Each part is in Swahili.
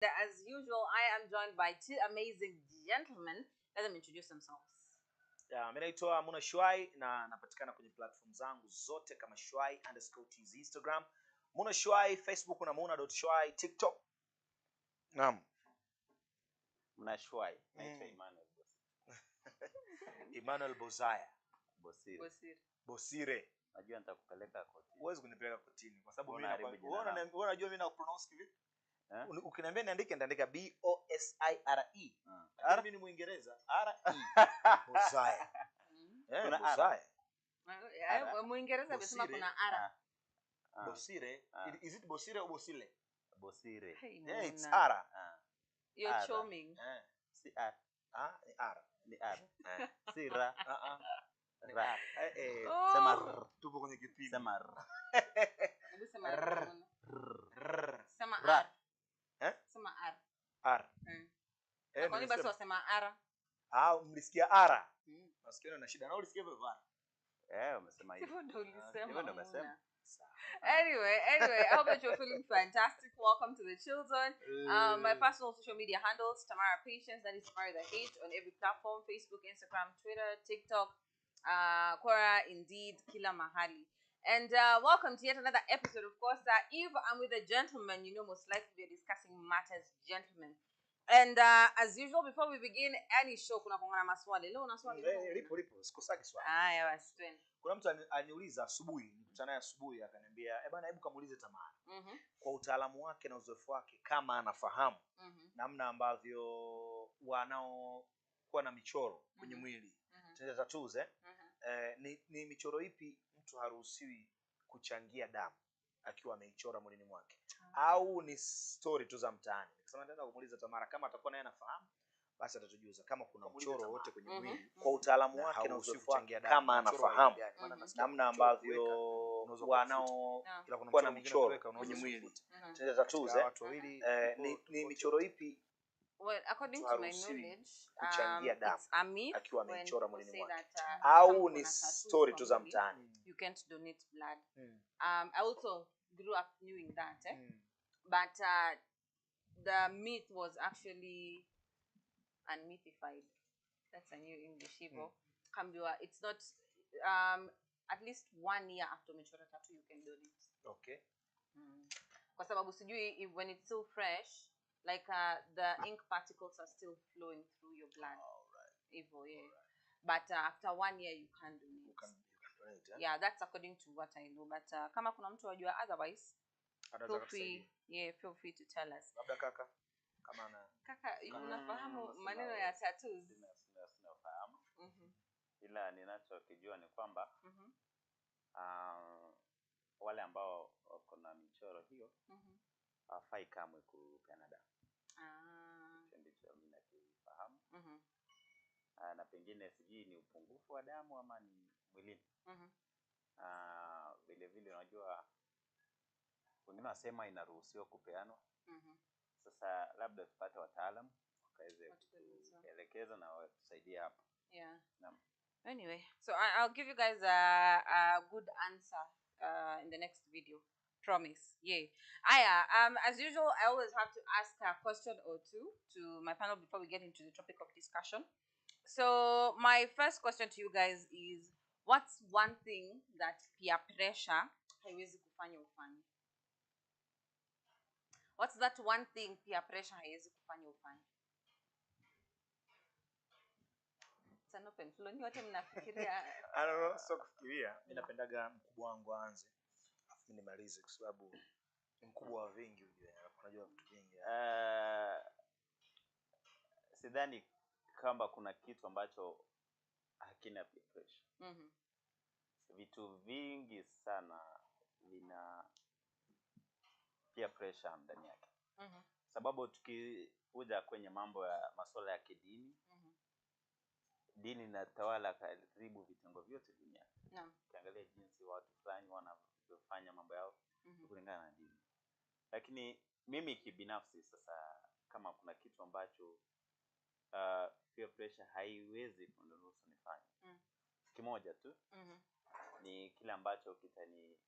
As usual, I am joined by two amazing gentlemen. Let them introduce themselves. Mimi naitwa Muna Shwai na napatikana kwenye platform zangu zote kama Shwai_tz Instagram, Muna Shwai Facebook na Muna.shwai TikTok. Naam. Muna Shwai. Naitwa Emmanuel Emmanuel Bozaya. Bosire. Najua nitakupeleka kotini. Huwezi kunipeleka kotini kwa sababu mimi unajua mimi na pronounce hivi. Ukiniambia niandike nitaandika Bosire. Mimi ni Muingereza. Bozaya. Kuna Bozaya. Muingereza amesema kuna ara. Bosire. Is it Bosire or Bosile? Bosire. Yeah, it's ara. You're charming. Si ar. Ni ara. Ni ar. Si ra. Ra. Sema tupo kwenye kipindi. Sema r. Sema r. Sema r. Sema r. R. Kwa nini basi wasema ara? Mlisikia ara. Nasikia na shida. Na ulisikia hivyo ara. Umesema hivyo. Hivyo ndio ulisema. Hivyo ndio umesema. Anyway, I hope that you're feeling fantastic. Welcome to the children. My personal social media handles, Tamara Patience, that is Tamara the H on every platform, Facebook, Instagram, Twitter, TikTok, Quora, Indeed, Kila Mahali. And welcome to yet another episode. Of course, if I'm with a gentleman, you know most likely we're discussing matters gentlemen. And as usual, before we begin any show, kuna kongana maswali. Leo una swali? Lipo. Sikusaki swali. Haya basi twende. Kuna mtu aniuliza asubuhi, nikutana naye asubuhi akaniambia, bwana hebu kamuulize Tamara. Kwa utaalamu wake na uzoefu wake kama anafahamu namna ambavyo wanaokuwa na michoro kwenye mwili. Tunaweza tattoos ni michoro ipi mtu haruhusiwi kuchangia damu akiwa ameichora mwilini mwake? Au ni story tu za mtaani? Nikasema nitaenda kumuuliza Tamara kama atakuwa naye anafahamu, basi atatujuza kama kuna mchoro wote kwenye mwili kwa utaalamu wake na uzoefu wake kama anafahamu namna ambavyo wanaokuwa na michoro kwenye mwili. Tunaweza tattoos ni michoro ipi? Well, according to my knowledge, kuchangia damu it's a myth akiwa ameichora mwilini mwake. au Ni story tu za mtaani. You can't donate blood. I also grew up knowing that, but the myth was actually unmythified. That's a new English Igbo. It's not at least 1 year after umechora tattoo you can donate. Okay. Kwa sababu sijui when it's still fresh, like the ink particles are still flowing through your blood. Evil, yeah. But after 1 year you can donate. You can donate. Yeah, that's according to what I know. But kama kuna mtu wajua otherwise, feel free to tell us. Labda kaka kama Kaka, unafahamu maneno ya tattoos? Sinafahamu. Ila ninachokijua ni kwamba wale ambao wako na michoro hiyo hawafai kamwe kupeana damu. Ndicho mimi nakifahamu. Na pengine sijui ni upungufu wa damu ama ni mwilini. Vile vile unajua wengine wasema inaruhusiwa kupeanwa. Sasa labda tupate wataalamu wakaweze kuelekeza na watusaidia hapo. Yeah. Anyway, so I'll give you guys a good answer in the next video. Promise. Yeah. As usual, I always have to ask a question or two to my panel before we get into the topic of discussion. So my first question to you guys is, what's one thing that peer pressure haiwezi kufanya ufanye? What's that one thing peer pressure haiwezi kufanya ufanye? It's an open floor. Ni wote mnafikiria. I don't know, so kufikiria. Mimi napendaga mkubwa wangu aanze. Afu nimalize kwa sababu ni mkubwa wa vingi ujue. Unajua vitu vingi. Sidhani kama kuna kitu ambacho hakina peer pressure. Vitu vingi sana vina peer pressure ndani yake. Sababu tukikuja kwenye mambo ya masuala ya kidini, dini inatawala karibu vitengo vyote duniani. Ukiangalia jinsi watu fulani wanavyofanya mambo yao kulingana na dini. Lakini mimi kibinafsi sasa, kama kuna kitu ambacho peer pressure haiwezi kuniruhusu nifanye, kimoja tu ni kile ambacho kitani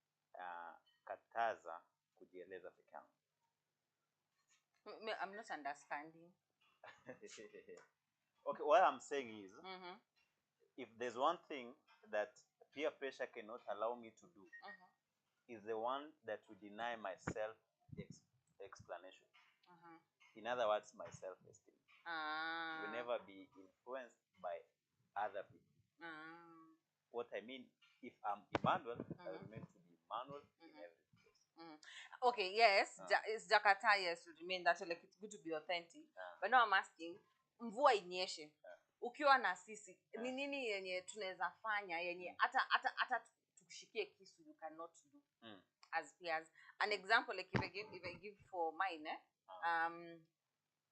kataza kujieleza peke yangu. I'm not understanding. Okay, what I'm saying is, if there's one thing that peer pressure cannot allow me to do, is the one that will deny myself explanation. In other words, my self-esteem will never be influenced by other people. What I mean, if I'm Emmanuel, I will remain to be Emmanuel in every place. Okay, yes, it's Jakarta, yes, to remain that, like it's good to be authentic. But now I'm asking, mvua inyeshe. Ukiwa na sisi, ni nini yenye tunaweza fanya yenye hata tukushikie kisu you cannot do as peers? An example, like if I give for mine,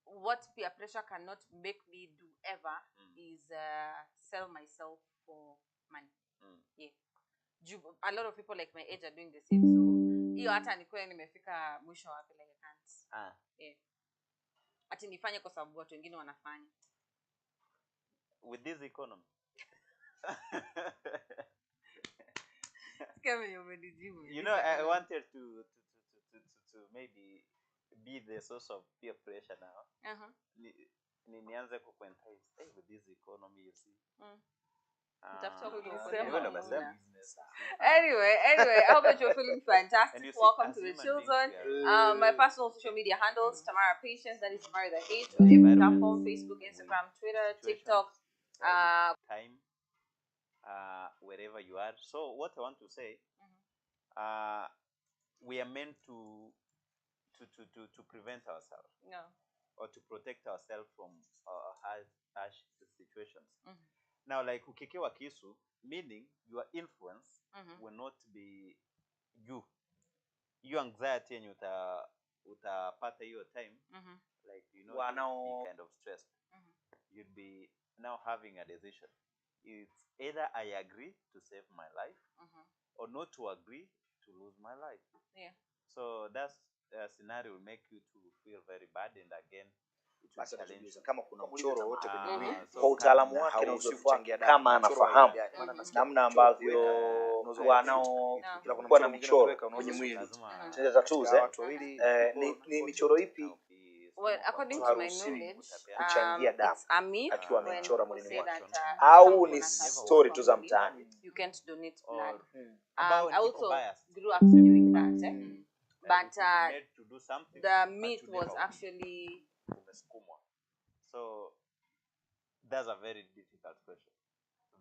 what peer pressure cannot make me do ever is sell myself for money. Yeah. A lot of people like my age are doing the same, so hiyo hata nikuwe nimefika mwisho wake, like I can't. Yeah. Ati nifanye kwa sababu watu wengine wanafanya. With this economy. You know, I wanted to maybe be the source of peer pressure now. Nianze kukwentize, with this economy, you see. Anyway, I hope that you're feeling fantastic. Welcome to the children. My personal social media handles, Tamara Patience, that is Tamara the H, on every platform, Facebook, Instagram, Twitter, TikTok, time, wherever you are. So what I want to say, we are meant to prevent ourselves, or to protect ourselves from harsh situations. Now, like ukikewa kisu, meaning your influence will not be you. Your anxiety and utapata your time, like, you know, be kind of stressed. You'd be now having a decision. It's either I agree to save my life, or not to agree to lose my life. Yeah. So that's a scenario will make you to feel very bad, and again, kama kuna mchoro wote kwenye kwa utaalamu wake na uzoefu wake, kama anafahamu namna ambavyo wanaokuwa na michoro kwenye mwili tunaweza tattoos, ni michoro ipi? Well, according to my knowledge, kuchangia damu akiwa when amechora mwilini say mwake, that, au ni story tu za mtaani, you can't donate blood. About I also people bias. grew up doing that, but made to do something, the but myth you was never actually so that's a very difficult question.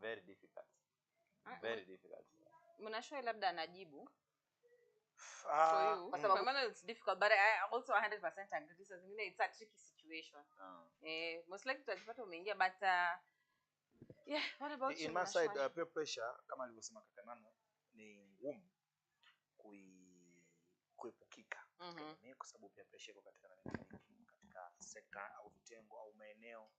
Very difficult. Very difficult. Mnashow labda anajibu for you, kwa sababu maana it's difficult, but I also 100% agree. So it's a tricky situation. Most likely tutajipata umeingia, but yeah, what about in my side, peer pressure kama alivyosema kaka Emmanuel ni ngumu kuepukika. Kwa sababu peer pressure iko katika sekta au vitengo au maeneo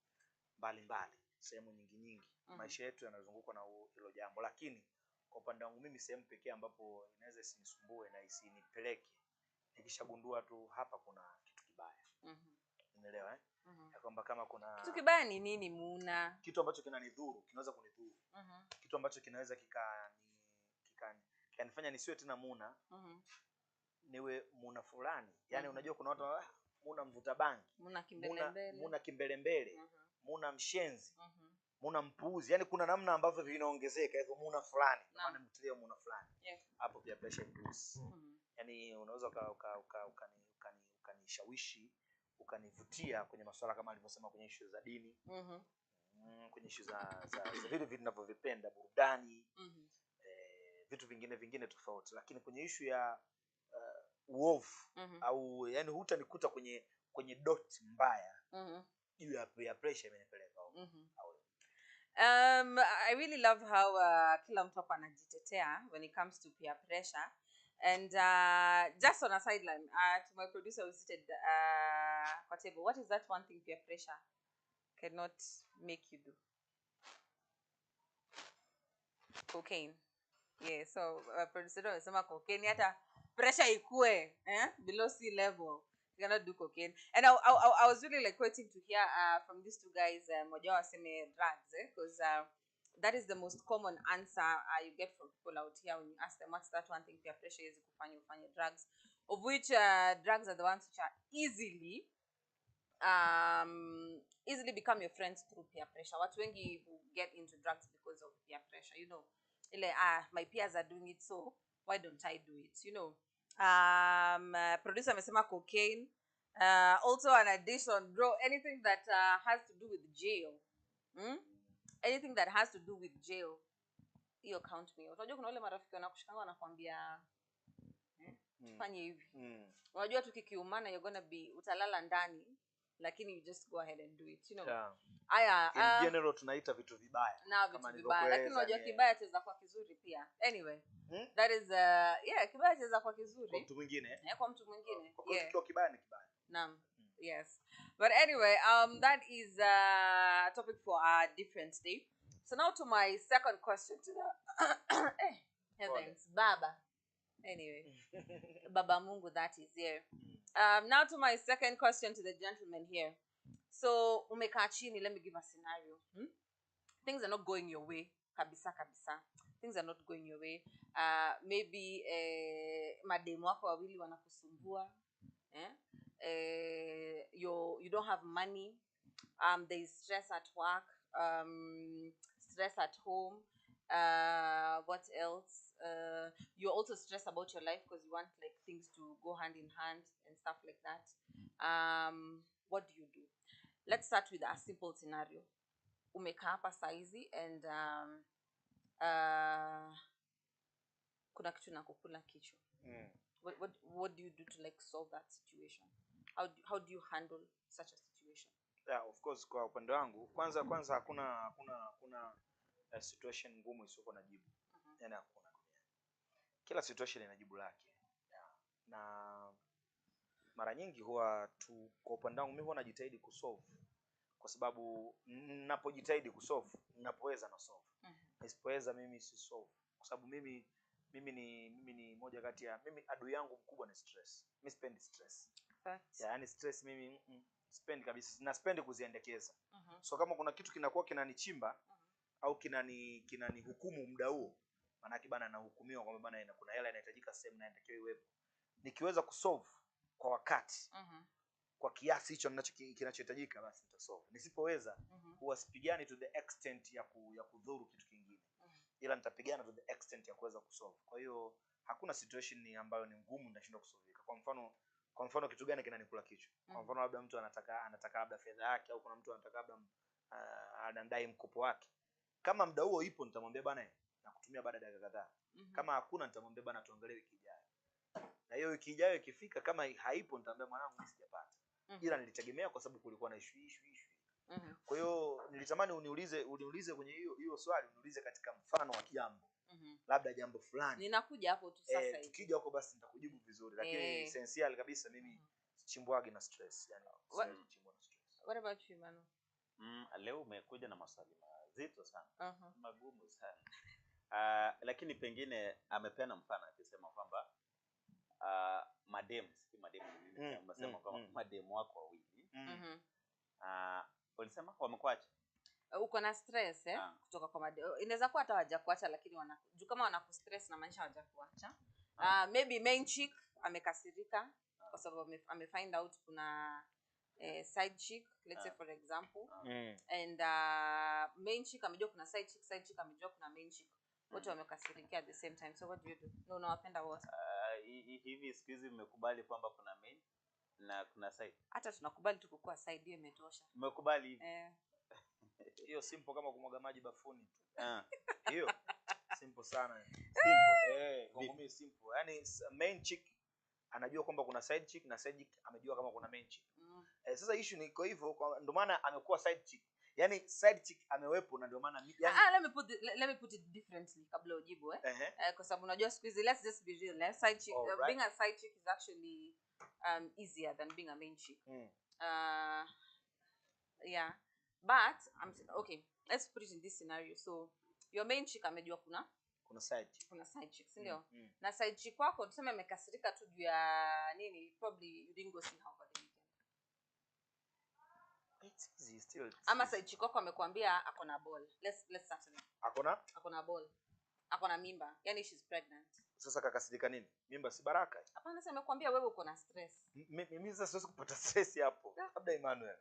mbalimbali, sehemu nyingi. Maisha yetu yanazungukwa na hilo jambo, lakini kwa upande wangu mimi sehemu pekee ambapo inaweza isinisumbue na isinipeleke nikishagundua tu hapa kuna kitu kibaya. Umeelewa ya kwamba kama kuna kitu kibaya ni nini Muna? Kitu ambacho kinanidhuru, kinaweza kunidhuru. Kitu ambacho kinaweza kikanifanya nisiwe tena Muna. Niwe Muna fulani. Yaani unajua kuna watu Muna mvuta bangi, Muna kimbelembele, Muna mshenzi, Muna mpuuzi. Yaani kuna namna ambavyo vinaongezeka hivyo Muna fulani. Maana mtilia Muna fulani. Hapo pia pressure boost. Yaani unaweza ukanishawishi, ukanivutia kwenye masuala kama alivyosema kwenye issue za dini. Kwenye issue za vile vitu ninavyovipenda, burudani, vitu vingine tofauti. Lakini kwenye issue ya uovu au yani hutanikuta kwenye dot mbaya. Juu ya pressure imenipeleka huko. I really love how kila mtu hapa anajitetea when it comes to peer pressure. And just on a sideline, to my producer who seated kwa table, what is that one thing peer pressure cannot make you do? Cocaine. Yeah, so producer anasema cocaine hata pressure ikue below sea level, you cannot do cocaine. And I was really like waiting to hear from these two guys moja waseme drugs, because that is the most common answer you get from people out here when you ask them what's that one thing peer pressure is kufanya drugs, of which drugs are the ones which are easily easily become your friends through peer pressure. Watu wengi get into drugs because of peer pressure, you know. My peers are doing it, so why don't I do it, you know. Producer amesema cocaine. Also an addiction, bro, anything that has to do with jail. Anything that has to do with jail, hiyo count me. Unajua kuna wale marafiki wanakushikanga wanakuambia fanye hivi. Unajua tukikiumana you're gonna be utalala ndani, lakini you just go ahead and do it, you know. Yeah. Aya, in general tunaita vitu vibaya. Na vitu vibaya, lakini unajua kibaya cheza kwa kizuri pia. Anyway, that is kibaya cheza kwa kizuri. Kwa mtu mwingine. Kwa mtu mwingine. Kwa kibaya ni kibaya. Naam. Yes. But anyway, that is a topic for a different day. So now to my second question to the heavens, Baba. Anyway, Baba Mungu that is here. Now to my second question to the gentleman here. So, umekaa chini, let me give a scenario. Things are not going your way. Kabisa. Things are not going your way. Maybe mademu wako wawili wanakusumbua. You don't have money. There is stress at work. Stress at home. What else? You're also stressed about your life because you want like things to go hand in hand and stuff like that. What do you do? Let's start with a simple scenario. Umekaa hapa saizi and kuna kitu nakukula kichwa. What do you do to like solve that situation? How do you handle such a situation? Yeah, of course kwa upande wangu kwanza hakuna situation ngumu isiyokuwa na jibu. Yaani hakuna. Kila situation ina jibu lake. Yeah. Na mara nyingi huwa kwa upande wangu mimi huwa najitahidi kusolve, kwa sababu ninapojitahidi kusolve ninapoweza na solve. Nisipoweza mimi si solve, kwa sababu mimi ni moja kati ya adui yangu mkubwa ni stress. Mimi sipendi stress. Yaani stress mimi sipendi kabisa. Na sipendi kuziendekeza. So kama kuna kitu kinakuwa kinanichimba au kinanihukumu muda huo, maana yake bana nahukumiwa kwamba bana kuna hela inahitajika sehemu na inatakiwa iwepo. Nikiweza kusolve kwa wakati, kwa kiasi hicho kinachohitajika, basi nitasolve. Nisipoweza huwa sipigani to the extent ya kudhuru kitu kingine. Ila nitapigana to the extent ya kuweza kusolve. Kwa hiyo hakuna situation ambayo ni ngumu nashindwa kusolve. Kwa mfano kitu gani kinanikula kichwa? Kwa mfano labda mtu anataka labda fedha yake, au kuna mtu anataka labda anadai mkopo wake. Kama muda huo ipo nitamwambia bana nakutumia baada ya dakika kadhaa. Kama hakuna nitamwambia bana tuangalie wiki ijayo. Na hiyo wiki ijayo ikifika kama haipo nitamwambia mwanangu mimi sijapata. Ila nilitegemea kwa sababu kulikuwa na issue. Kwa hiyo nilitamani uniulize kwenye hiyo swali, uniulize katika mfano wa jambo. Labda jambo fulani. Ninakuja hapo tu sasa hivi. Tukija huko basi nitakujibu vizuri, lakini essential kabisa mimi chimbwagi na stress, yani chimbwa na stress. What about you, Manu? Leo umekuja na maswali mazito sana. Magumu sana. Lakini pengine amepeana mfano akisema kwamba mademu amesema kwamba mademu wako wawili. Ulisema wamekuacha? Uko na stress kutoka kwa mademu. Inaweza kuwa hata hawajakuacha, lakini kama wanakustress na maanisha hawajakuacha. Maybe main chick amekasirika kwa sababu amefind out kuna side chick, let's say for example. And main chick amejua kuna side chick amejua kuna main chick. Wote wamekasirikia at the same time. So what do you do? No, unawapenda wote. Hivi siku hizi mmekubali kwamba kuna main na kuna side? Hata tunakubali tu kukua side, hiyo imetosha. Mmekubali hivi? Hiyo simple kama kumwaga maji bafuni tu. Hiyo simple sana. Simple. Kwa mimi simple. Yaani main chick anajua kwamba kuna side chick na side chick amejua kama kuna main chick. Sasa issue ni iko hivyo, ndio maana amekuwa side chick. Yaani side chick amewepo na ndio maana let me put it differently kabla ujibu kwa sababu unajua siku hizi, let's just be real, side chick, being a side chick is actually easier than being a main chick. Yeah, but okay, let's put it in this scenario. So your main chick amejua kuna side chick, ndio? Na side chick wako tuseme amekasirika tu juu ya nini, probably you didn't go see her over the weekend. It's easy still. Ama side chick wako amekwambia akona ball. Let's start with. Akona ball. Akona mimba. Yani she's pregnant. Sasa kakasirika nini? Mimba si baraka? Hapana, sasa nimekwambia wewe uko na stress. Mimi sasa siwezi kupata stress hapo. Labda Emmanuel.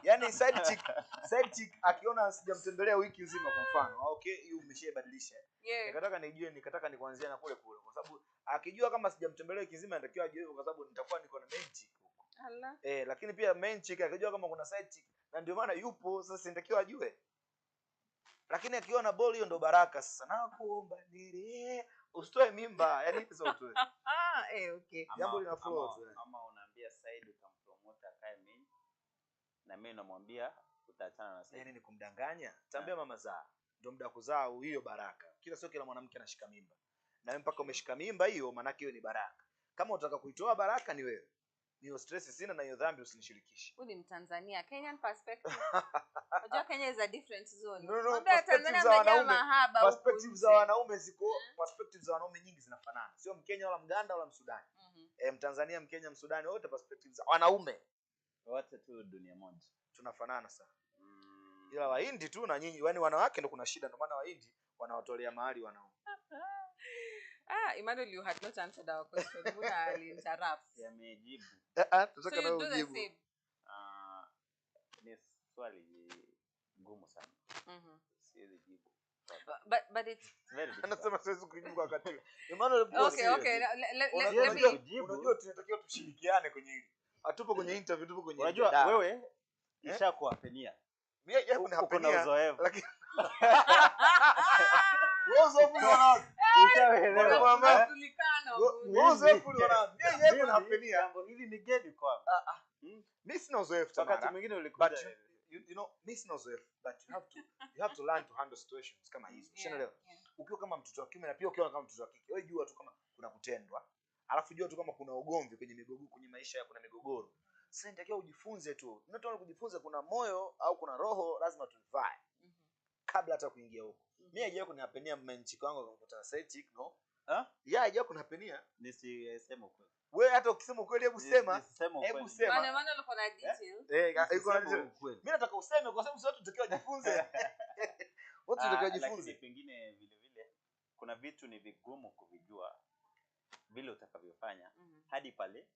Yaani side chick akiona sijamtembelea wiki nzima kwa mfano. Okay, hiyo umeshaibadilisha. Yeah. Nikataka nikuanzia na kule kwa sababu akijua kama sijamtembelea wiki nzima natakiwa ajue hivyo kwa sababu nitakuwa niko na main chick huko. Allah. Lakini pia main chick akijua kama kuna side chick na ndio maana yupo sasa nitakiwa ajue. Lakini akiona ball hiyo ndo baraka sasa. Nakuomba nilie usitoe mimba, yani hizo utoe. Okay. Jambo lina flow. Ama unaambia Said utampromote akae mimi. Na mimi namwambia utaachana na Said. Yaani ni kumdanganya. Tambia mama zaa. Ndio muda kuzaa hiyo baraka. Sio kila mwanamke anashika mimba. Na wewe mpaka umeshika mimba hiyo maana hiyo ni baraka. Kama unataka kuitoa baraka ni wewe. Hiyo stress sina na hiyo dhambi usinishirikishe. Huyu ni Mtanzania, Kenyan perspective. Unajua Kenya is a different zone. No, Tanzania imejaa mahaba. Perspectives za wanaume ziko, perspectives za wanaume nyingi zinafanana. Sio Mkenya wala Mganda wala Msudani. Mtanzania, Mkenya, Msudani wote perspectives za wanaume wote tu dunia moja. Tunafanana sana. Ila Wahindi tu na nyinyi, yaani wanawake ndio kuna shida, ndio maana Wahindi wanawatolea mahali wanaume. Emmanuel, you had not answered our question. Mbona interrupt? Yamejibu. Tunataka na ujibu. Ni swali gumu sana. Siwezi jibu. But it's very difficult. Anasema siwezi kujibu wakati. Emmanuel, okay, let me unajua tunatakiwa tushirikiane kwenye hili. Hatupo kwenye interview, tupo kwenye unajua wewe ishakuapenia. Mimi japo ni hapenia. Kuna uzoefu. Lakini uzoefu ni wanawake. Ushaelewa. Uzoefu ni wanawake. Mimi japo ni hapenia. Jambo hili ni geni kwangu. Mimi sina uzoefu wakati mwingine ulikuja. You know, mimi sina uzoefu, but you have to learn to handle situations kama hizo. Unaelewa? Ukiwa kama mtoto wa kiume na pia ukiwa kama mtoto wa kike, wewe jua tu kama kuna kutendwa. Alafu jua tu kama kuna ugomvi kwenye maisha yako, kuna migogoro. Sasa nitakiwa ujifunze tu. Unataka kujifunza kuna moyo au kuna roho lazima tuvae. Kabla hata kuingia huko. Mimi hajawahi kunihapenia mmenchiko wangu akamkuta side chick, no? Hajawahi kunihapenia. Nisiseme ukweli. Wewe hata ukisema ukweli hebu sema. Hebu sema. Maana uko na details. Iko na details. Mimi nataka useme kwa sababu watu tutakiwa jifunze. Watu tutakiwa jifunze. Lakini pengine vile vile kuna vitu ni vigumu kuvijua vile utakavyofanya hadi pale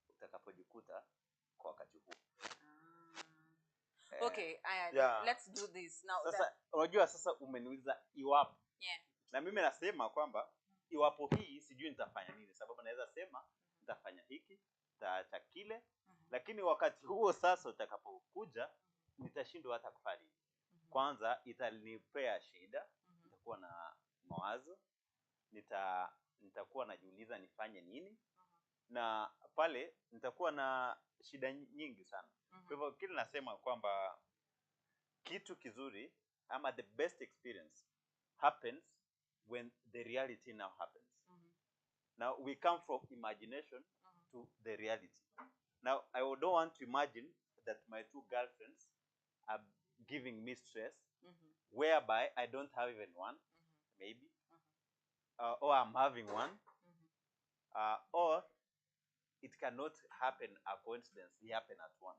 utakapojikuta kwa wakati huu. Okay, let's do this now. Sasa unajua sasa umeniuliza iwapo. Na mimi nasema kwamba iwapo hii sijui nitafanya nini, sababu naweza sema nitafanya hiki, nitaacha kile, lakini wakati huo sasa utakapokuja nitashindwa hata kufanya. Kwanza itanipea shida, nitakuwa na mawazo, nitakuwa najiuliza nifanye nini, na pale nitakuwa na shida nyingi sana. Kwa hivyo kile nasema kwamba kitu kizuri ama the best experience happens when the reality now happens. Now we come from imagination to the reality. Now I don't want to imagine that my two girlfriends are giving me stress whereby I don't have even one, maybe, or I'm having one, or it cannot happen a coincidence, they happen at once.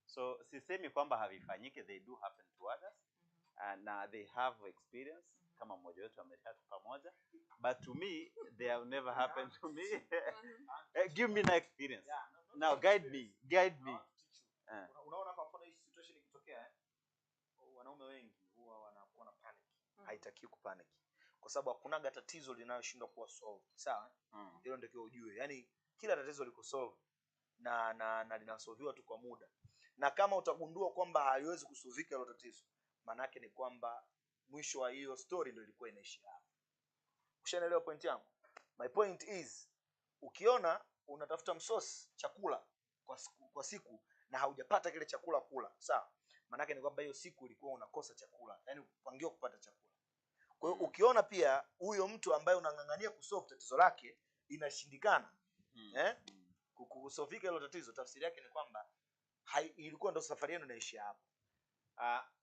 So sisemi kwamba havifanyike, they do happen to others, and they have experience kama mmoja wetu ameshatu pamoja, but to me they have never happened to me. Give me an experience. Now guide me. Unaona kwa mfano hii situation ikitokea, wanaume wengi huwa wanakuwa na panic. Haitaki kupanic kwa sababu hakuna tatizo linaloshindwa kuwa solve. Sawa? Hilo ndio ujue. Yaani kila tatizo liko solve na linasolviwa tu kwa muda. Na kama utagundua kwamba haliwezi kusolvika hilo tatizo, maana yake ni kwamba mwisho wa hiyo story ndio ilikuwa inaishia hapo. Ushaelewa point yangu? My point is, ukiona unatafuta msosi chakula kwa siku na haujapata kile chakula kula, sawa? Maana yake ni kwamba hiyo siku ilikuwa unakosa chakula, yani upangiwa kupata chakula. Kwa hiyo ukiona pia huyo mtu ambaye unang'ang'ania kusolve tatizo lake inashindikana, kusolvika hilo tatizo, tafsiri yake ni kwamba ilikuwa ndo safari yenu inaishia hapo.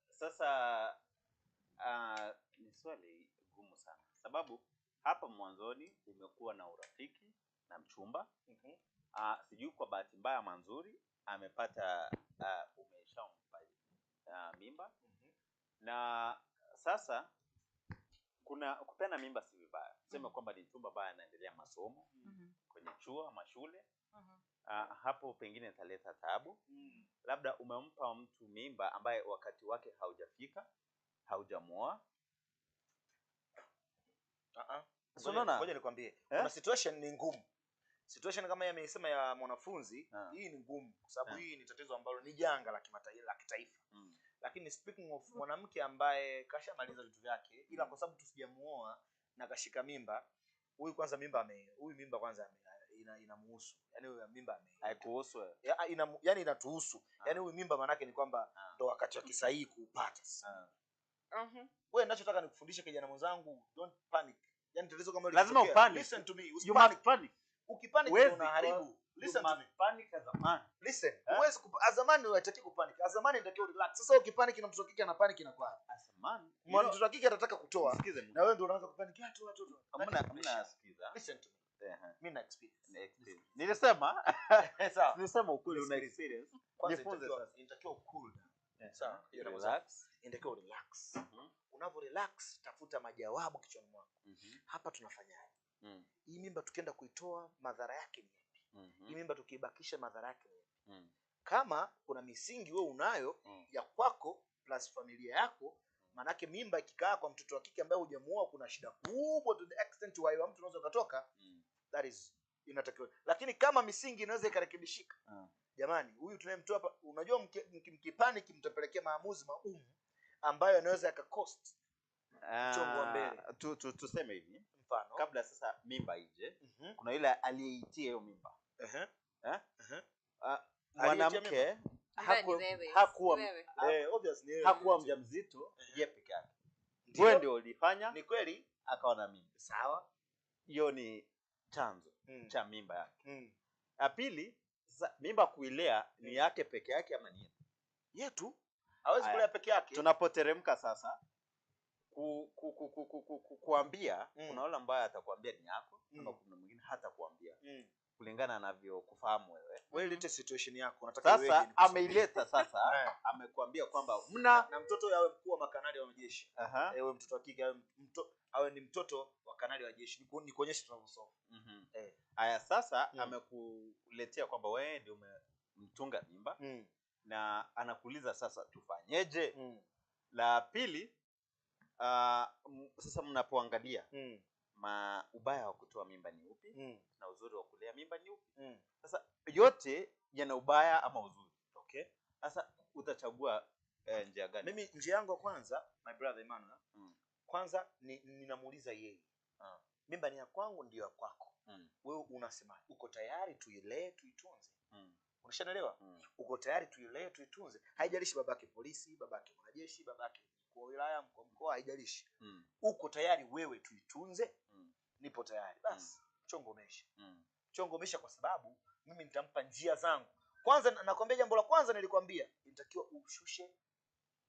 Sasa ni swali gumu sana. Sababu hapa mwanzoni umekuwa na urafiki na mchumba. Sijui kwa bahati mbaya ama nzuri amepata umeshampa mimba. Na sasa kuna kupeana mimba si vibaya. Tuseme kwamba ni mtu ambaye anaendelea masomo kwenye chuo ama shule. Hapo pengine italeta taabu. Labda umempa mtu mimba ambaye wakati wake haujafika, haujamuoa. Ngoja nikwambie. Kuna situation ni ngumu. Situation kama yeye amesema ya mwanafunzi, hii ni ngumu kwa sababu hii ni tatizo ambalo ni janga la kimataifa, la kitaifa. Lakini speaking of mwanamke ambaye kashamaliza vitu vyake, ila kwa sababu tusijamuoa na kashika mimba, huyu mimba kwanza inamuhusu. Yaani huyu mimba haikuhusu. Yaani inatuhusu. Yaani huyu mimba maana yake ni kwamba ndo wakati wake sahihi kuupata. Wewe ninachotaka nikufundishe kijana mwenzangu, don't panic. Yaani tatizo kama hilo lazima upanic. Listen to me. You must panic. Ukipanic ndio unaharibu. Listen to me. Panic as a man. Listen. Huwezi azamani unataki kupanic. Azamani inatakiwa relax. Sasa ukipanic na mtoto kike ana panic inakuwa. As a man. Mtoto kike atataka kutoa. Na wewe ndio unaanza kupanic. Watu. Hamna sikiza. Listen to me. Mimi na experience. Nilisema ukweli una experience. Jifunze sasa. Inatakiwa cool down. Sawa. Relax. Inatakiwa relax. Unavyo relax, tafuta majawabu kichwani mwako. Hapa tunafanyaje? Hii mimba tukienda kuitoa madhara yake ni yapi? Hii mimba tukiibakisha madhara yake ni yapi? Kama kuna misingi wewe unayo ya kwako plus familia yako, manake mimba ikikaa kwa mtoto wa kike ambaye hujamuoa kuna shida kubwa to the extent why mtu unaweza kutoka. That is inatakiwa. Lakini kama misingi inaweza ikarekebishika. Jamani, huyu tunayemtoa hapa, unajua mkipanic mtapelekea maamuzi magumu ambayo yanaweza yakacost chongo wa mbele. Tuseme hivi, mfano kabla sasa mimba ije, kuna yule aliyeitia hiyo mimba. Mwanamke hakuwa mjamzito yeye peke yake. Wewe ndio ulifanya. Ni kweli akawa na mimba. Sawa. Hiyo ni chanzo cha mimba yake. Ya pili, mimba kuilea ni yake peke yake ama ni yetu? Hawezi kulea peke yake. Tunapoteremka sasa kuambia, kuna wale ambao atakwambia ni yako, kama kuna mwingine hata kuambia. Kulingana anavyokufahamu wewe. Wewe ilete situation yako, unataka iweje? Sasa ameileta sasa, amekwambia kwamba na mtoto yawe mkuu wa makanali wa majeshi. Wewe mtoto wa kike awe ni mtoto wa kanali wa jeshi. Ni kuonyesha tunavyosoma. Haya sasa amekuletea kwamba wewe ndio umemtunga mimba. Na anakuuliza sasa tufanyeje? La pili, sasa mnapoangalia ubaya wa kutoa mimba ni upi na uzuri wa kulea mimba ni upi? Sasa yote yana ubaya ama uzuri. Okay. Sasa utachagua njia gani? Mimi njia yangu kwanza, my brother Emmanuel, kwanza ninamuuliza yeye. Mimba ni ya kwangu ndio ya kwako. Wewe unasema uko tayari tuilee tuitunze? Unashanaelewa? Uko tayari tuilee tuitunze? Haijalishi babake polisi, babake mwanajeshi, babake mkuu wa wilaya, mkuu wa mkoa, haijalishi. Uko tayari wewe tuitunze? Nipo tayari. Basi chongo umesha. Chongo umesha kwa sababu mimi nitampa njia zangu. Kwanza nakwambia jambo la kwanza nilikwambia, inatakiwa ushushe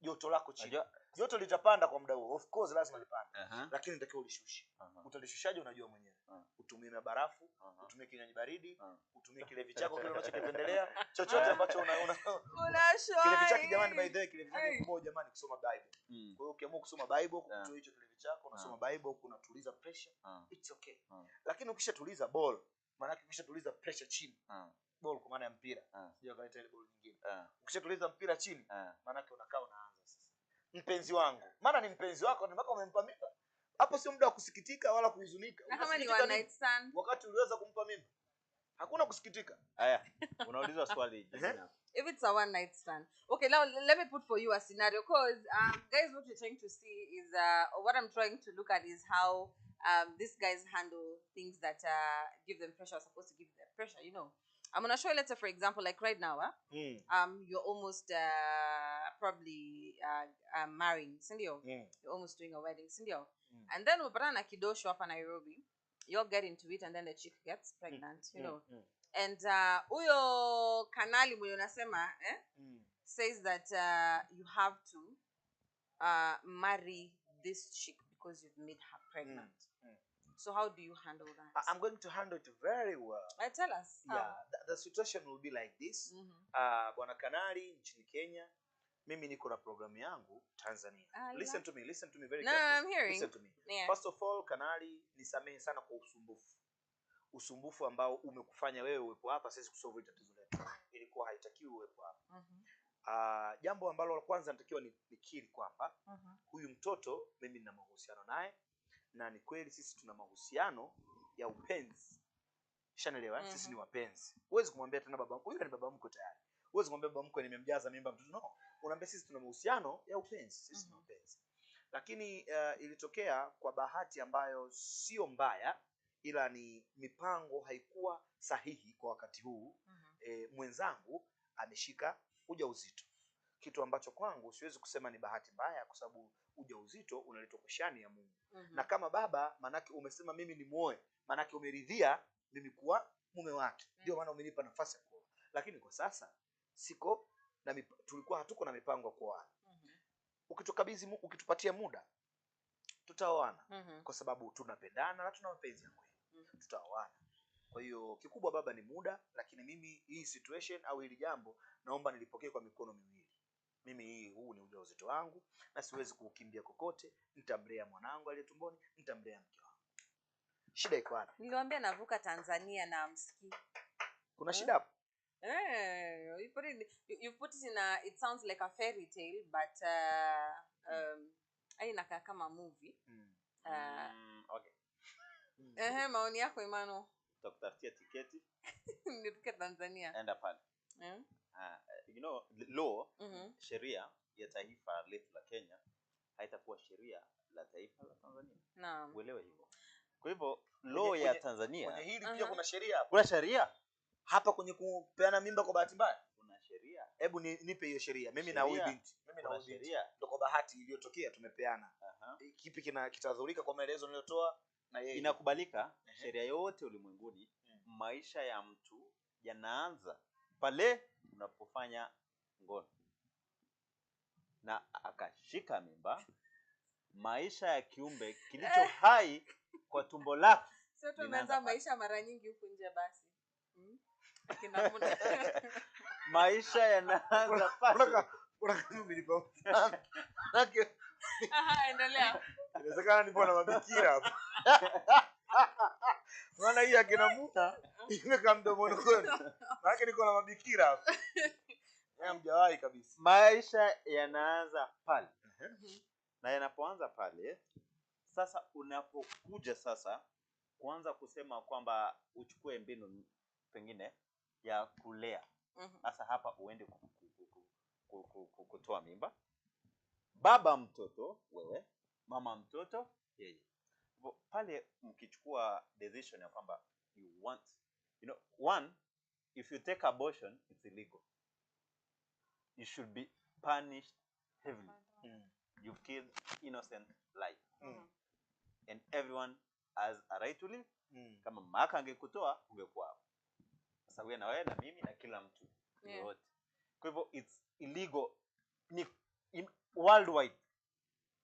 joto lako chini. Joto litapanda kwa muda huo. Of course lazima lipande. Lakini inatakiwa ulishushe. Utalishushaje unajua mwenyewe. Utumie barafu, utumie kinywaji baridi, utumie kilevi chako kile unachokipendelea, chochote ambacho unashwa. Kilevi chako jamani, by the way kilevi chako kimoja jamani kusoma Bible. Kwa hiyo ukiamua kusoma Bible kutoa hicho kilevi chako, unasoma Bible huko unatuliza pressure, it's okay. Lakini ukishatuliza ball, maana ukishatuliza pressure chini. Ball kwa maana ya mpira. Sio kaleta ile ball nyingine. Ukishatuliza mpira chini, maana yake unakaa unaanza sasa. Mpenzi wangu. Maana ni mpenzi wako, ni mpaka umempa mimba. Hapo sio muda wa kusikitika wala kuhuzunika. Na kama ni one night stand wakati uliweza kumpa mimba, hakuna kusikitika. Haya, unauliza swali if it's a one night stand. Okay, now let me put for you a scenario, because guys, what you're trying to see is what I'm trying to look at is how these guys handle things that give them pressure, are supposed to give them pressure, you know. I'm gonna show you, let's say for example, like right now, you're almost probably marrying, sindio? You're almost doing a wedding, sindio? And then ubrana kidosho hapa Nairobi, you'll get into it, and then the chick gets pregnant, you know. And uyo kanali mwenye unasema says that you have to marry this chick because you've made her pregnant. So how do you handle that? I'm going to handle it very well. Tell us. Yeah, the situation will be like this. Bwana Kanali nchini Kenya mimi niko na programu yangu Tanzania. Listen to me very No, carefully. I'm hearing. Listen to me. Yeah. First of all, Kanali, nisamehe sana kwa usumbufu ambao umekufanya wewe uwepo hapa sisi kusolve tatizo letu. Ilikuwa haitakiwi uwepo hapa. Jambo ambalo la kwanza natakiwa nikiri kwamba huyu mtoto mimi nina mahusiano naye, na ni kweli sisi tuna mahusiano ya upenzi. Shanaelewa, sisi ni wapenzi. Huwezi kumwambia tena baba mkwe, huyu ni baba mkwe tayari. Huwezi kumwambia baba mkwe nimemjaza mimba mtoto. No. Unaambia sisi tuna mahusiano ya upenzi, sisi ni wapenzi. Lakini ilitokea kwa bahati ambayo sio mbaya, ila ni mipango haikuwa sahihi kwa wakati huu. Mwenzangu ameshika ujauzito. Kitu ambacho kwangu siwezi kusema ni bahati mbaya, kwa sababu ujauzito unaletwa kwa shani ya Mungu. Na kama baba, manake umesema mimi ni muoe, manake umeridhia mimi kuwa mume wake. Ndio maana umenipa nafasi ya kuoa. Lakini kwa sasa siko na tulikuwa hatuko na mipango ya kuoa. Ukitukabidhi, ukitupatia muda, tutaoana. Kwa sababu tunapendana na tuna mapenzi ya kweli. Tutaoana. Kwa hiyo kikubwa baba ni muda, lakini mimi hii situation au hili jambo naomba nilipokee kwa mikono miwili. Mimi huu ni ujauzito wangu na siwezi kukimbia kokote. Nitamlea mwanangu aliye tumboni, nitamlea mke wangu. Shida iko wapi? Niliwaambia navuka Tanzania na msikii. Kuna shida hapo? You put it in it sounds like a fairy tale, but inakaa kama movie. Okay. Maoni yako Imano? Tutakutafutia tiketi. Nifike Tanzania. Enda pale. You know, law, sheria ya taifa letu la Kenya haitakuwa sheria la taifa la Tanzania. Naam. Uelewe hivyo. Kwa hivyo law ya Tanzania, kwenye hili pia kuna sheria hapo. Kuna sheria Hapa kwenye kupeana mimba kwa bahati mbaya. Kuna sheria. Hebu nipe hiyo sheria. Mimi na huyu binti. Mimi na huyu binti. Ndio kwa bahati iliyotokea tumepeana. Kipi kitadhurika kwa maelezo niliyotoa na yeye? Inakubalika sheria yote ulimwenguni. Maisha ya mtu yanaanza pale unapofanya ngono. Na akashika mimba, maisha ya kiumbe kilicho hai kwa tumbo lake. Sio tumeanza maisha mara nyingi huko nje basi. Maisha yanaanza pale. Unakana milipo. Endelea. Inawezekana nipo na mabikira hapa. Maana hii akina muta imeka mdomoni kwenu. Maana niko na mabikira hapa. Hamjawahi kabisa. Maisha yanaanza pale. Na yanapoanza pale, sasa unapokuja sasa kuanza kusema kwamba uchukue mbinu pengine ya kulea. Sasa hapa uende kutoa mimba. Baba mtoto wewe, mama mtoto yeye. Pale mkichukua decision ya kwamba you want, you know, one, if you take abortion, it's illegal. You should be punished heavily. You've killed innocent life. And everyone has a right to live. Kama mama angekutoa ungekuwa hapo. Sasa wewe na wewe na mimi na kila mtu yote. Kwa hivyo it's illegal in worldwide.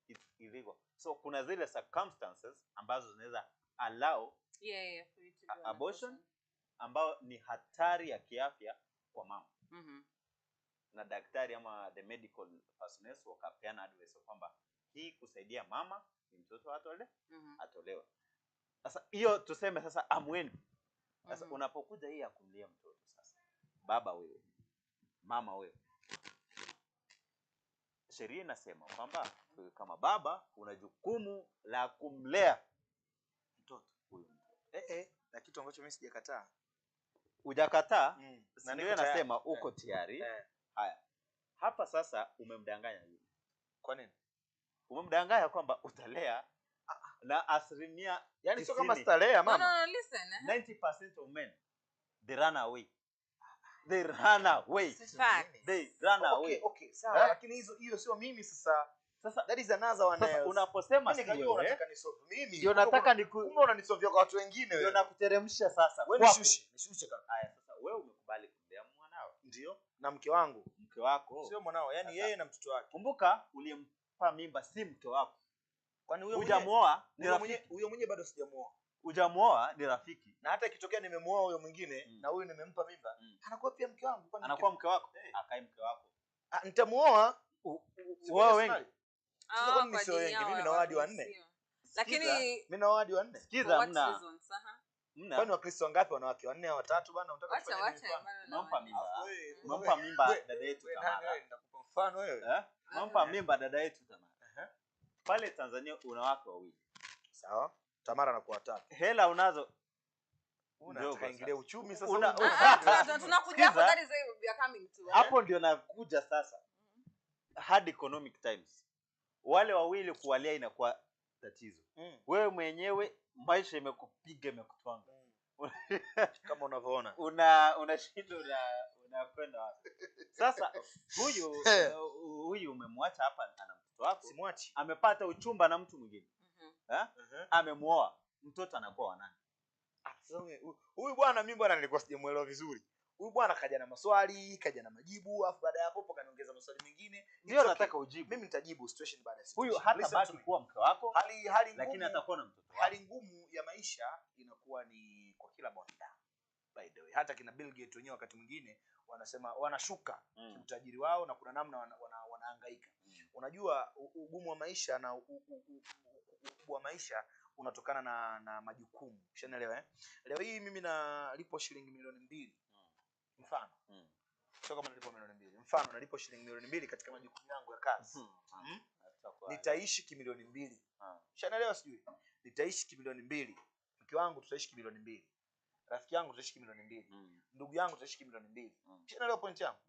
It's illegal. So kuna zile circumstances ambazo zinaweza allow abortion ambao ni hatari ya kiafya kwa mama. Na daktari ama the medical personnel wakapeana advice kwamba hii kusaidia mama ni mtoto atolewe. Sasa hiyo tuseme sasa amweni. Sasa unapokuja hii ya kumlea mtoto sasa, baba wewe, mama wewe, sheria inasema kwamba kama baba una jukumu la kumlea mtoto huyo. Na kitu ambacho mimi sijakataa. Hujakataa? Na ndio nasema uko tayari. Haya. Hapa sasa umemdanganya yule. Kwa nini? Umemdanganya kwamba utalea na asilimia, yani sio kama sitalea mama. No, listen. 90% of men they run away. They run away. They run away. Okay, sawa. Lakini hiyo sio mimi sasa. Sasa that is another one. Sasa unaposema si wewe unataka nisolve mimi. Ndio nataka kumbe unanisolve kwa watu wengine wewe. Ndio nakuteremsha sasa. Wewe nishushe kaka. Haya sasa wewe umekubali kumlea mwanao. Ndio. Na mke wangu. Mke wako. Sio mwanao, yani yeye na mtoto wake. Kumbuka uliyempa mimba si mke wako. Kwani huyo hujamuoa ni rafiki. Huyo mwenyewe bado sijamuoa. Hujamuoa ni rafiki. Na hata ikitokea nimemuoa huyo mwingine na huyu nimempa mimba, anakuwa pia mke wangu. Anakuwa mke wako. Akae mke wako. Nitamuoa wao wengi. Sasa kwa nini sio wengi? Mimi na wadi wa 4. Lakini mimi na wadi wa 4. Sikiza mna. Kwani Wakristo wangapi wanawake? 4 au 3 bwana, unataka kufanya nini? Nampa mimba. Nampa mimba dada yetu Tamara. Nitakupa mfano wewe. Nampa mimba dada yetu Tamara. Pale Tanzania una wake wawili. Sawa? Tamara anakuwa 3. Hela unazo. Unataka ingilia uchumi sasa. Tunakuja hapo, that is where we are coming to. Hapo ndio nakuja sasa. Hard economic times. Wale wawili kuwalia inakuwa tatizo. Wewe mwenyewe maisha imekupiga imekutwanga. Kama unavyoona. Unashinda unakwenda wapi? Sasa huyu umemwacha hapa na mtoto wako. Simwachi. Amepata uchumba na mtu mwingine. Amemuoa. Mtoto anakuwa wa nani? Huyu bwana mimi bwana nilikuwa sijamuelewa vizuri. Huyu bwana kaja na maswali, kaja na majibu, afu baada ya hapo kaniongeza maswali mengine. Ndio nataka ujibu. Mimi nitajibu situation baada ya situation. Huyu hata baki kuwa mke wako, hali ngumu, lakini atakuwa na mtoto wako. Hali ngumu ya maisha inakuwa ni kwa kila mwanadamu. By the way, hata kina Bill Gates wenyewe wakati mwingine wanasema wanashuka utajiri wao na kuna namna wanahangaika. Unajua ugumu wa maisha na ukubwa wa maisha unatokana na majukumu. Ushanielewa Leo hii mimi nalipo shilingi milioni 2. Mfano. Sio kama nalipo milioni 2. Mfano nalipo shilingi milioni 2 katika majukumu yangu ya kazi. Nitaishi kimilioni 2. Ushanielewa sijui? Nitaishi kimilioni 2. Mke wangu tutaishi kimilioni 2. Rafiki yangu tutaishi kimilioni 2. Ndugu yangu tutaishi kimilioni 2. Ushanielewa point yangu?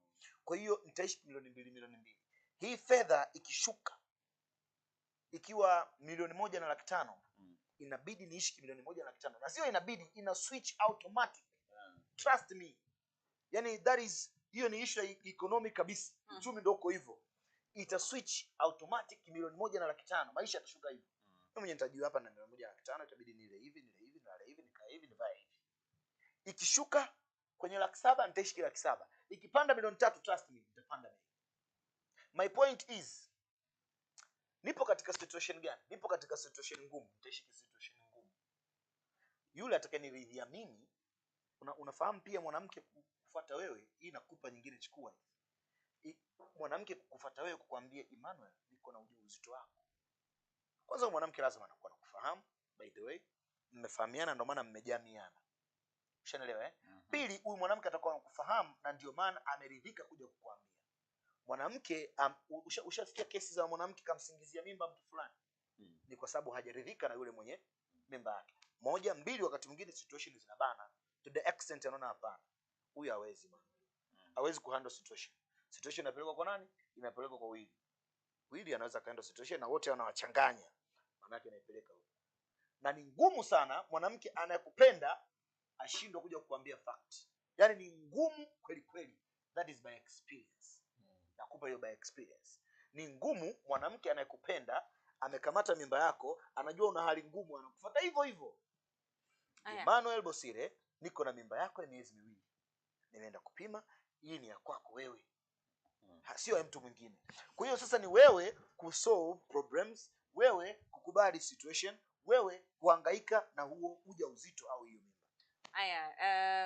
Kwa hiyo nitaishi milioni 2. Hii fedha ikishuka ikiwa milioni 1.5 inabidi niishi milioni 1.5 na sio inabidi, ina switch automatic. Trust me. Yani that is, hiyo ni issue economic kabisa. Uchumi ndio uko hivyo. Ita switch automatic milioni 1.5. Maisha yatashuka hivyo. Mimi mwenyewe nitajua hapa na milioni 1.5 itabidi nile hivi, nikae hivi, nivae hivi. Ikishuka kwenye 700,000 nitaishi 700,000. Ikipanda milioni 3, trust me, nitapanda bei. My point is, nipo katika situation gani? Nipo katika situation ngumu, nitaishi situation ngumu. Yule atakayeniridhia mimi, unafahamu pia mwanamke kufuata wewe, hii inakupa nyingine, chukua hii. Mwanamke kukufuata wewe kukuambia Emmanuel, niko na ujauzito wako. Kwanza mwanamke lazima anakuwa anakufahamu, by the way, mmefahamiana ndio maana mmejamiana. Ushanielewa Pili, huyu mwanamke atakuwa anakufahamu na ndio maana ameridhika kuja kukuambia. Mwanamke ushasikia kesi za mwanamke kamsingizia mimba mtu fulani. Ni kwa sababu hajaridhika na yule mwenye mimba yake. 1, 2, wakati mwingine situation zinabana to the extent anaona hapana. Huyu hawezi bwana. Hawezi kuhandle situation. Situation inapelekwa kwa nani? Inapelekwa kwa Willy. Willy anaweza kaenda situation na wote wanawachanganya. Maana yake inaipeleka huko. Na ni ngumu sana mwanamke anayekupenda ashindwe kuja kukuambia fact. Yaani ni ngumu kweli kweli. That is by experience. Nakupa hiyo by experience. Ni ngumu mwanamke anayekupenda amekamata mimba yako, anajua una hali ngumu, anakufuata hivyo hivyo. Emmanuel Bosire, niko na mimba yako ya miezi 2. Nimeenda kupima, hii ni ya kwako wewe. Sio ya mtu mwingine. Kwa hiyo sasa ni wewe kusolve problems, wewe kukubali situation, wewe kuhangaika na huo ujauzito au hiyo mimba.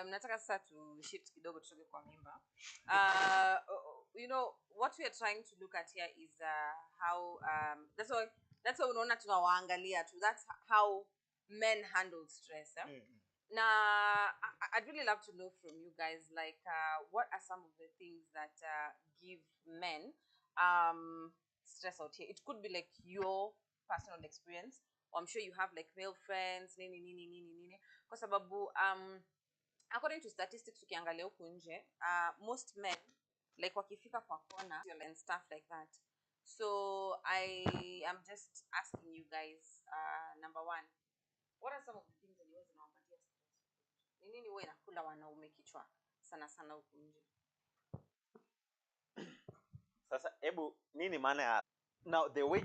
Nataka sasa tu shift kidogo tutoke kwa mimba. You know what we are trying to look at here is how that's why unaona tunawaangalia tu. That's how men handle stress. Now I'd really love to know from you guys, like what are some of the things that give men stress out here? It could be like your personal experience, or I'm sure you have like male friends nini kwa sababu according to statistics ukiangalia huko nje, most men like wakifika kwa kona and stuff like that. So I am just asking you guys, number 1, what are some of the things that you guys zinawapatia stress? Nini wewe inakula wanaume kichwa sana huko nje? Sasa hebu nini maana ya now the way